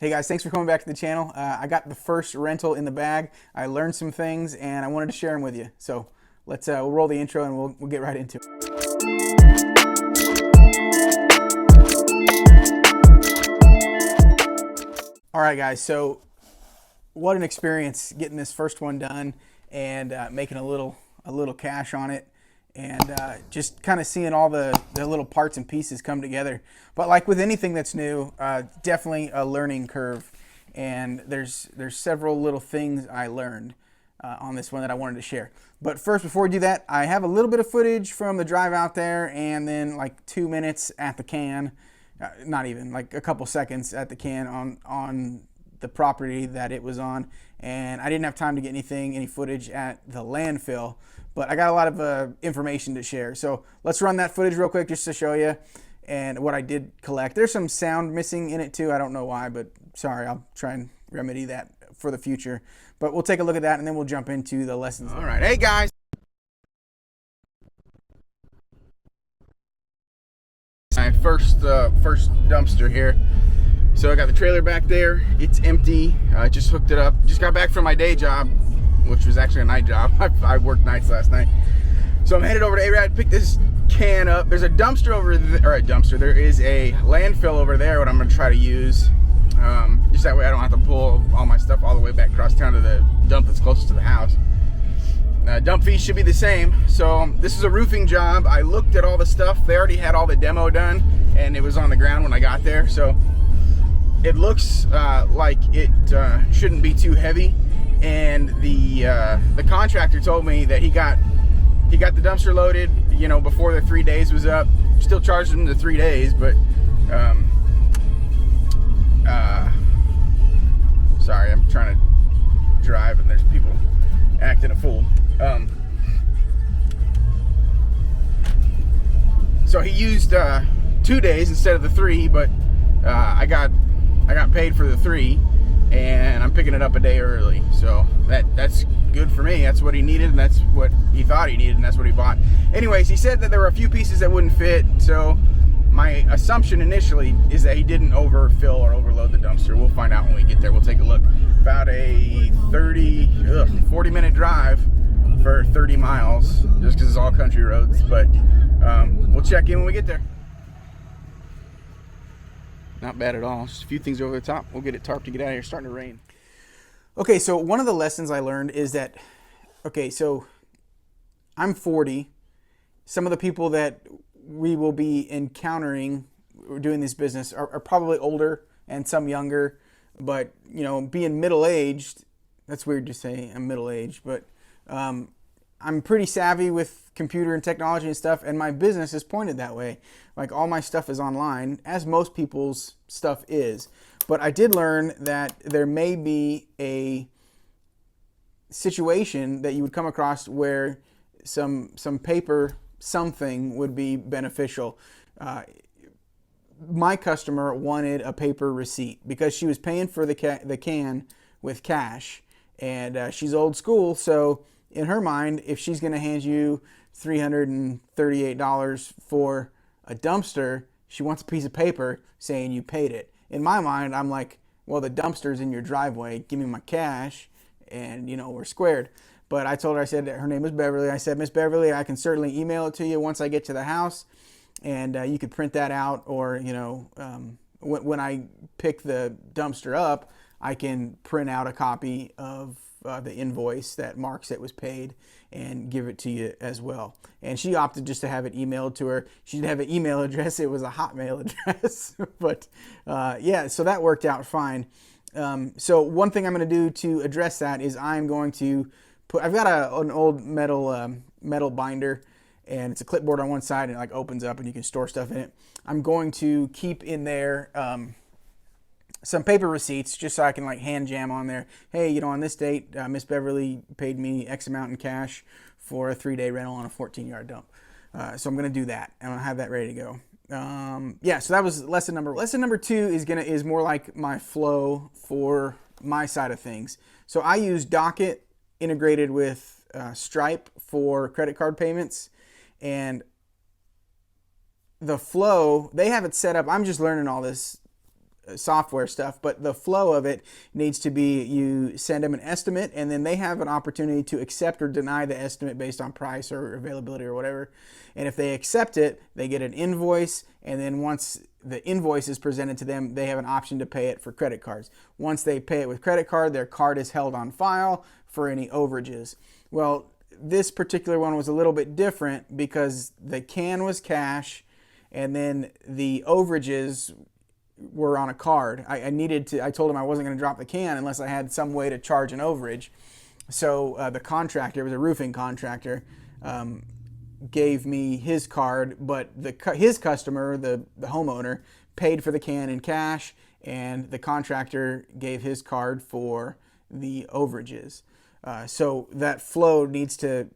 Hey guys, thanks for coming back to the channel. I got the first rental in the bag. I learned some things and I wanted to share them with you. So we'll roll the intro and we'll get right into it. All right guys, so what an experience getting this first one done and making a little cash on it, and just kind of seeing all the little parts and pieces come together. But like with anything that's new, definitely a learning curve, and there's several little things I learned on this one that I wanted to share. But first, before we do that, I have a little bit of footage from the drive out there, and then like 2 minutes at the can, not even, like a couple seconds at the can on the property that it was on. And I didn't have time to get any footage at the landfill, but I got a lot of information to share. So let's run that footage real quick just to show you and what I did collect. There's some sound missing in it too. I don't know why, but sorry, I'll try and remedy that for the future. But we'll take a look at that and then we'll jump into the lessons. All right, hey guys. My first dumpster here. So I got the trailer back there. It's empty. I just hooked it up. Just got back from my day job, which was actually a night job. I worked nights last night. So I'm headed over to A-Rad, pick this can up. There's a dumpster over there, or a dumpster. There is a landfill over there, what I'm gonna try to use. Just that way I don't have to pull all my stuff all the way back across town to the dump that's closest to the house. Dump fees should be the same. So this is a roofing job. I looked at all the stuff. They already had all the demo done and it was on the ground when I got there. So it looks like it shouldn't be too heavy. And the contractor told me that he got the dumpster loaded, you know, before the 3 days was up. Still charged him the 3 days, but sorry, I'm trying to drive and there's people acting a fool. So he used 2 days instead of the 3, but I got paid for the 3, and I'm picking it up a day early. So that's good for me. That's what he needed, and that's what he thought he needed, and that's what he bought. Anyways, he said that there were a few pieces that wouldn't fit. So my assumption initially is that he didn't overfill or overload the dumpster. We'll find out when we get there. We'll take a look. About a 40-minute drive for 30 miles, just because it's all country roads. But we'll check in when we get there. Not bad at all. Just a few things over the top. We'll get it tarped to get out of here. It's starting to rain. Okay, so one of the lessons I learned is that, okay, so I'm 40. Some of the people that we will be encountering doing this business are probably older and some younger, but you know, being middle-aged, that's weird to say I'm middle-aged, but I'm pretty savvy with computer and technology and stuff, and my business is pointed that way. Like all my stuff is online, as most people's stuff is. But I did learn that there may be a situation that you would come across where some paper something would be beneficial. My customer wanted a paper receipt because she was paying for the can with cash, and she's old school, so in her mind, if she's going to hand you $338 for a dumpster, she wants a piece of paper saying you paid it. In my mind, I'm like, well, the dumpster's in your driveway. Give me my cash, and you know, we're squared. But I told her, I said her name was Beverly. I said, Miss Beverly, I can certainly email it to you once I get to the house, and you could print that out, or you know, when I pick the dumpster up, I can print out a copy of the invoice that marks it was paid and give it to you as well. And she opted just to have it emailed to her. She didn't have an email address. It was a Hotmail address. But yeah, so that worked out fine. So one thing I'm going to do to address that is I'm going to put, I've got an old metal binder, and it's a clipboard on one side, and it like opens up and you can store stuff in it. I'm going to keep in there some paper receipts, just so I can like hand jam on there. Hey, you know, on this date, Miss Beverly paid me X amount in cash for a 3-day rental on a 14-yard dump. So I'm going to do that. I'm going to have that ready to go. Yeah, so that was lesson number. Lesson number 2 is more like my flow for my side of things. So I use Docket integrated with Stripe for credit card payments, and the flow, they have it set up. I'm just learning all this software stuff, but the flow of it needs to be, you send them an estimate, and then they have an opportunity to accept or deny the estimate based on price or availability or whatever. And if they accept it, they get an invoice, and then once the invoice is presented to them, they have an option to pay it for credit cards. Once they pay it with credit card, their card is held on file for any overages. Well, this particular one was a little bit different because the can was cash, and then the overages were on a card. I told him I wasn't going to drop the can unless I had some way to charge an overage. So the contractor, it was a roofing contractor, gave me his card, but his customer, the homeowner, paid for the can in cash, and the contractor gave his card for the overages. So that flow needs to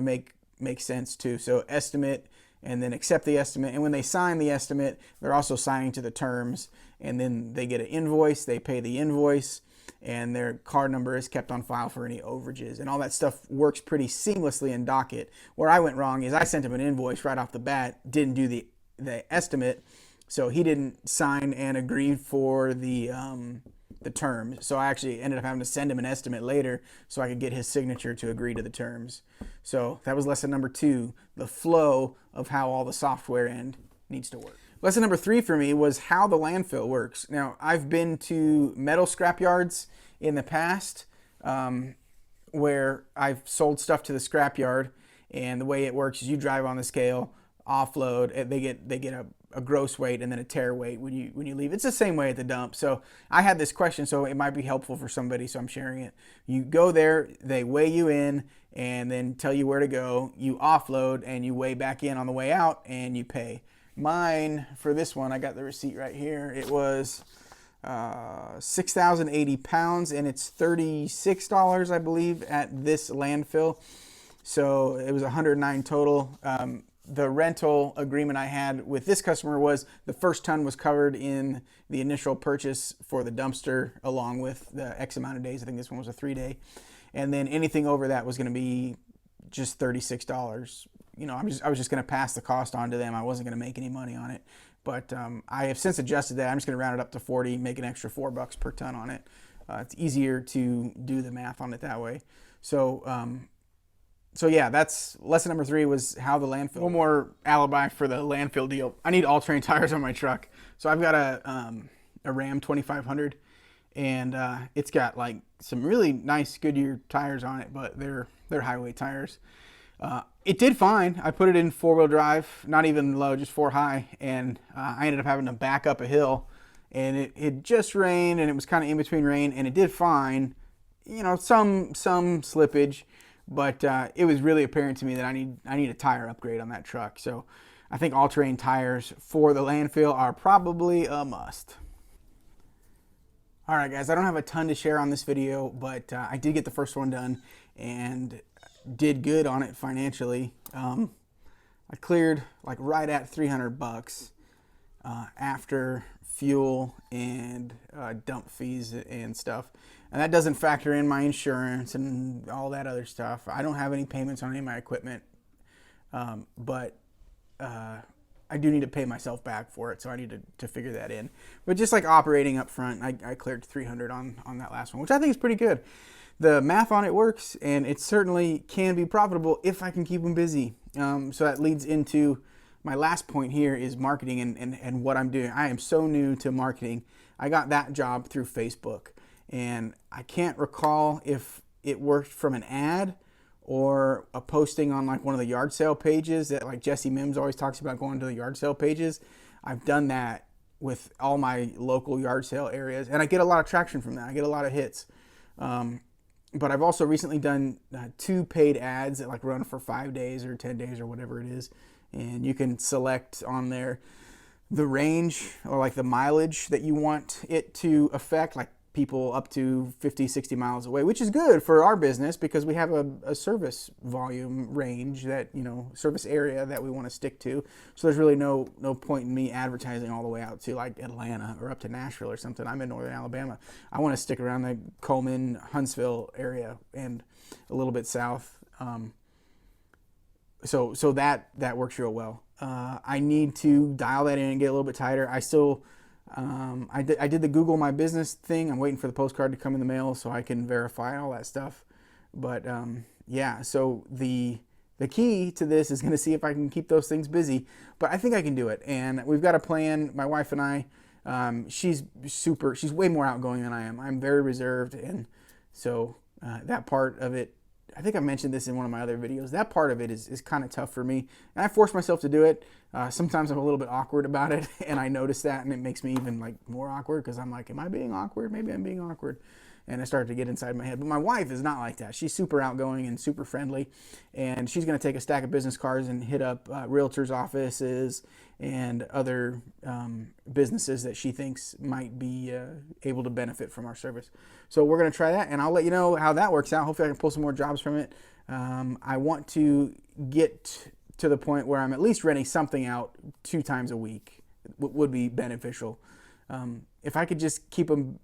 make sense too. So estimate, and then accept the estimate. And when they sign the estimate, they're also signing to the terms. And then they get an invoice, they pay the invoice, and their card number is kept on file for any overages. And all that stuff works pretty seamlessly in Docket. Where I went wrong is I sent him an invoice right off the bat, didn't do the estimate, so he didn't sign and agree for the terms. So I actually ended up having to send him an estimate later so I could get his signature to agree to the terms. So that was lesson number 2, the flow of how all the software end needs to work. Lesson number 3 for me was how the landfill works. Now, I've been to metal scrap yards in the past where I've sold stuff to the scrap yard, and the way it works is you drive on the scale, offload, and they get a gross weight and then a tare weight when you leave. It's the same way at the dump. So I had this question, so it might be helpful for somebody, so I'm sharing it. You go there, they weigh you in, and then tell you where to go. You offload, and you weigh back in on the way out, and you pay. Mine, for this one, I got the receipt right here. It was 6,080 pounds, and it's $36, I believe, at this landfill. So it was 109 total. The rental agreement I had with this customer was the first ton was covered in the initial purchase for the dumpster, along with the X amount of days. I think this one was a 3-day. And then anything over that was going to be just $36. You know, I was just going to pass the cost on to them. I wasn't going to make any money on it. But I have since adjusted that. I'm just going to round it up to 40, make an extra $4 per ton on it. It's easier to do the math on it that way. So yeah, that's lesson number 3, was how the landfill. One more alibi for the landfill deal. I need all-terrain tires on my truck. So I've got a Ram 2500, and it's got like some really nice Goodyear tires on it, but they're highway tires. It did fine. I put it in 4-wheel drive, not even low, just 4 high, and I ended up having to back up a hill, and it just rained, and it was kind of in between rain, and it did fine. You know, some slippage, but it was really apparent to me that I need a tire upgrade on that truck. So I think all-terrain tires for the landfill are probably a must. All right, guys, I don't have a ton to share on this video, but I did get the first one done and did good on it financially. I cleared like right at $300 after fuel and dump fees and stuff. And that doesn't factor in my insurance and all that other stuff. I don't have any payments on any of my equipment, but I do need to pay myself back for it, so I need to figure that in. But just like operating up front, I cleared $300 on that last one, which I think is pretty good. The math on it works, and it certainly can be profitable if I can keep them busy. So that leads into my last point here, is marketing and what I'm doing. I am so new to marketing. I got that job through Facebook, and I can't recall if it worked from an ad or a posting on like one of the yard sale pages that like Jesse Mims always talks about, going to the yard sale pages. I've done that with all my local yard sale areas, and I get a lot of traction from that. I get a lot of hits. But I've also recently done 2 paid ads that like run for 5 days or 10 days or whatever it is. And you can select on there the range or like the mileage that you want it to affect, like people up to 50, 60 miles away, which is good for our business because we have a service volume range that, you know, service area that we want to stick to. So there's really no point in me advertising all the way out to like Atlanta or up to Nashville or something. I'm in northern Alabama. I want to stick around the Coleman, Huntsville area and a little bit south. So that works real well. I need to dial that in and get a little bit tighter. I did the Google My Business thing. I'm waiting for the postcard to come in the mail so I can verify all that stuff. But yeah, so the key to this is going to see if I can keep those things busy. But I think I can do it. And we've got a plan, my wife and I. She's way more outgoing than I am. I'm very reserved. And so that part of it, I think I mentioned this in one of my other videos. That part of it is kind of tough for me. And I force myself to do it. Sometimes I'm a little bit awkward about it. And I notice that. And it makes me even like more awkward because I'm like, am I being awkward? Maybe I'm being awkward. And I started to get inside my head. But my wife is not like that. She's super outgoing and super friendly. And she's going to take a stack of business cards and hit up realtors' offices and other businesses that she thinks might be able to benefit from our service. So we're going to try that, and I'll let you know how that works out. Hopefully I can pull some more jobs from it. I want to get to the point where I'm at least renting something out 2 times a week. Would be beneficial. If I could just keep them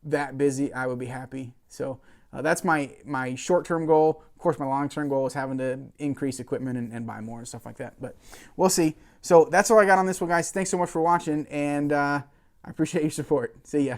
that busy, I would be happy. So that's my short-term goal. Of course, my long-term goal is having to increase equipment and buy more and stuff like that. But we'll see. So that's all I got on this one, guys. Thanks so much for watching, and I appreciate your support. See ya.